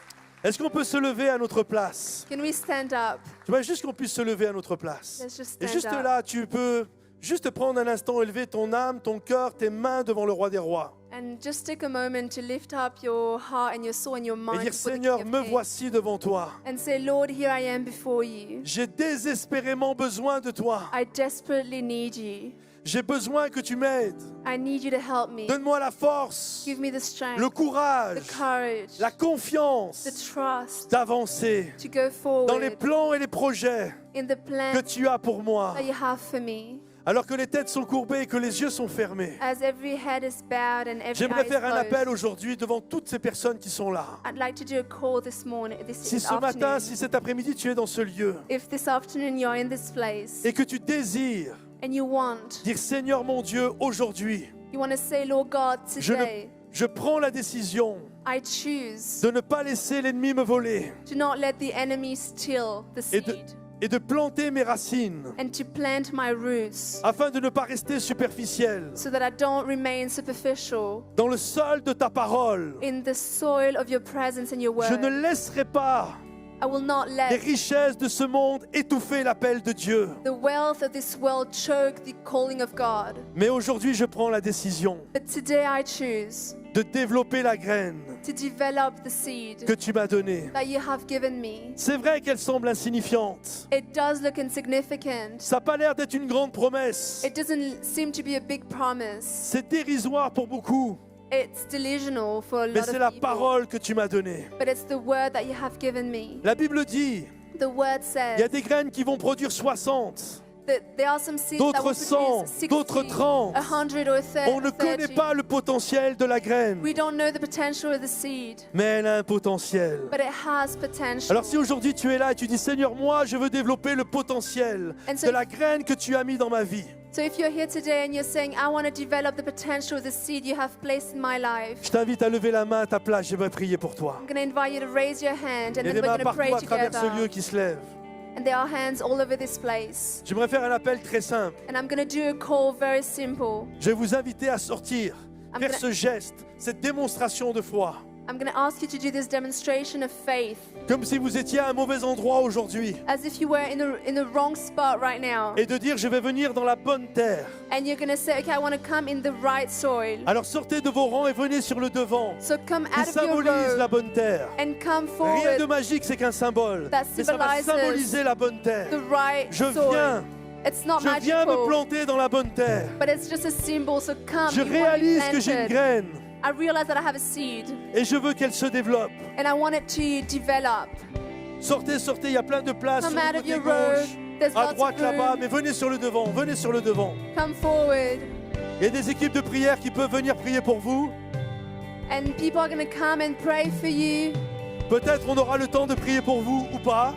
Est-ce qu'on peut se lever à notre place? Can we stand up? Je voudrais juste qu'on puisse se lever à notre place. Let's just Et stand juste up. là, tu peux juste prendre un instant, élever ton âme, ton cœur, tes mains devant le roi des rois. And just take a moment to lift up your heart and your soul and your Et mind dire before the Seigneur, King of me Kings. voici devant toi. And say, Lord, here I am before you. J'ai désespérément besoin de toi. I desperately need you. J'ai besoin que tu m'aides. I need you to help me. Donne-moi la force, Give me the strength, le courage, the courage, la the confiance trust d'avancer to go dans les forward plans et les projets in the que plan tu as pour moi. that you have for me. Alors que les têtes sont courbées et que les yeux sont fermés. As every head is bowed and every J'aimerais eye is faire un appel closed, aujourd'hui devant toutes ces personnes qui sont là. I'd like to do a call this morning, Si this ce matin, afternoon. si cet après-midi tu es dans ce lieu If this afternoon you're in this place et que tu désires and you want dire Seigneur mon Dieu, aujourd'hui, to say, Lord God, je, today je prends la décision I choose de ne pas laisser l'ennemi me voler to not let the enemy steal the et de, seed et de planter mes racines and to plant my roots afin de ne pas rester superficiel so that I don't remain superficial dans le sol de ta parole. in the soil of your presence and your Je ne word. laisserai pas I will not les let richesses de ce monde étouffer l'appel de Dieu. the wealth of this world choke the calling of God. Mais aujourd'hui, je prends la décision But today I choose de développer la graine to develop the seed que tu m'as donnée. that you have given me. C'est vrai qu'elle semble insignifiante. It does look insignificant. Ça n'a pas l'air d'être une grande promesse. It doesn't seem to be a big promise. C'est dérisoire pour beaucoup, It's delusional for a mais lot c'est la of people. parole que tu m'as donnée. But it's the word that you have given me. La Bible dit, The word il y a says des graines qui vont produire 60, that there are some seeds that d'autres will 100, produce 60, d'autres 30. 100 or 30. On ne connaît pas le potentiel de la graine, We don't know the potential of the seed, mais elle a un potentiel. but it has potential. Alors si aujourd'hui tu es là et tu dis Seigneur, moi je veux développer le potentiel And so- de la graine que tu as mis dans ma vie, So if you're here today and you're saying, I want to develop the potential of the seed you have placed in my life, je t'invite à lever la main à ta place, je vais prier pour toi. I'm going to invite you to raise your hand and Il y a then des we're mains going to pray partout à travers ce lieu together. qui se lèvent. And there are hands all over this place. J'aimerais faire un appel très simple. And I'm going to do a call very simple. Je vais vous inviter à sortir, I'm faire gonna- ce geste, cette démonstration de foi. I'm going to ask you to do this demonstration of faith Comme si vous étiez à un mauvais endroit aujourd'hui. as if you were in the wrong spot right now. Et de dire, je vais venir dans la bonne terre. And you're going to say, okay, I want to come in the right soil. Alors sortez de vos rangs et venez sur le devant. So come Qui out of your symbolise la row bonne terre. and come Rien de forward magique, c'est qu'un symbole. That Mais ça va symbolizes symboliser la bonne terre. the right Je soil. viens It's not Je viens me magical, planter dans la bonne terre. but it's just a symbol. So come, Je you want to be réalise que j'ai une planted. graine I realize that I have a seed, et je veux qu'elle se développe. and I want it to develop. Sortez, sortez, il y a plein de places sur Come out le of côté your road. gauche, There's à lots droite of là-bas, room. mais venez sur le devant, venez sur le devant. Come forward. Il y a des équipes de prière qui peuvent venir prier pour vous. And people are going to come and pray for you. Peut-être on aura le temps de prier pour vous ou pas,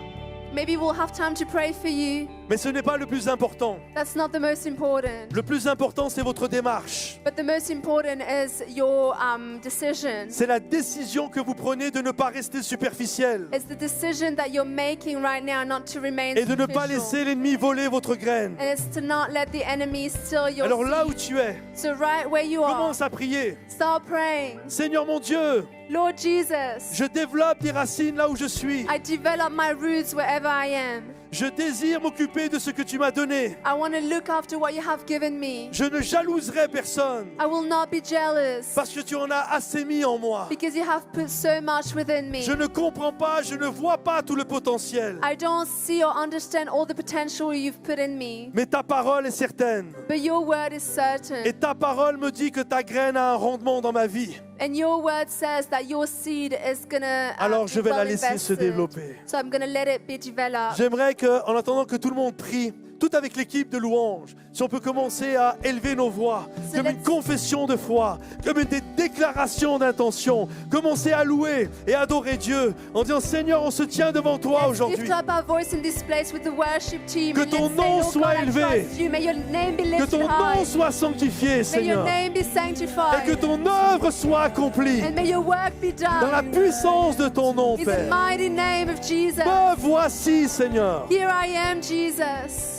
Maybe we'll have time to pray for you. mais ce n'est pas le plus important. That's not the most important. Le plus important, c'est votre démarche. But the most important is your decision. C'est la décision que vous prenez de ne pas rester superficiel It's the decision that you're making right now not to remain et de ne pas superficial. laisser l'ennemi voler votre graine. And it's to not let the enemy steal your Alors là où seed. tu es, So right where you are, commence à prier. start praying. Seigneur mon Dieu, Lord Jesus, je développe des racines là où je suis. I develop my roots wherever I am. Je désire m'occuper de ce que tu m'as donné. I want to look after what you have given me. Je ne jalouserai personne I will not be jealous parce que tu en as assez mis en moi. because you have put so much within me. Je ne comprends pas, je ne vois pas tout le potentiel. I don't see or understand all the potential you've put in me, Mais ta parole est certaine. but your word is certain. Et ta parole me dit que ta graine a un rendement dans ma vie. And your word says that your seed is going to Alors be je vais la well laisser se invested. développer. So I'm going to let it be developed. J'aimerais que, en attendant que tout le monde prie, tout avec l'équipe de louanges, si on peut commencer à élever nos voix, So comme une let's- confession de foi, comme des déclarations d'intention, commencer à louer et adorer Dieu en disant Seigneur, on se tient devant toi Let's aujourd'hui. lift up our voice in this place with the worship team. Que and ton let's say, nom Lord soit God, I élevé. trust you. May your name be Que lifted ton high. nom soit sanctifié, May your Seigneur, name be et sanctified. que ton œuvre soit accomplie And may your work be dans la done. puissance de ton nom, In the Père. mighty name of Jesus. Me voici, Seigneur. Here I am, Jesus.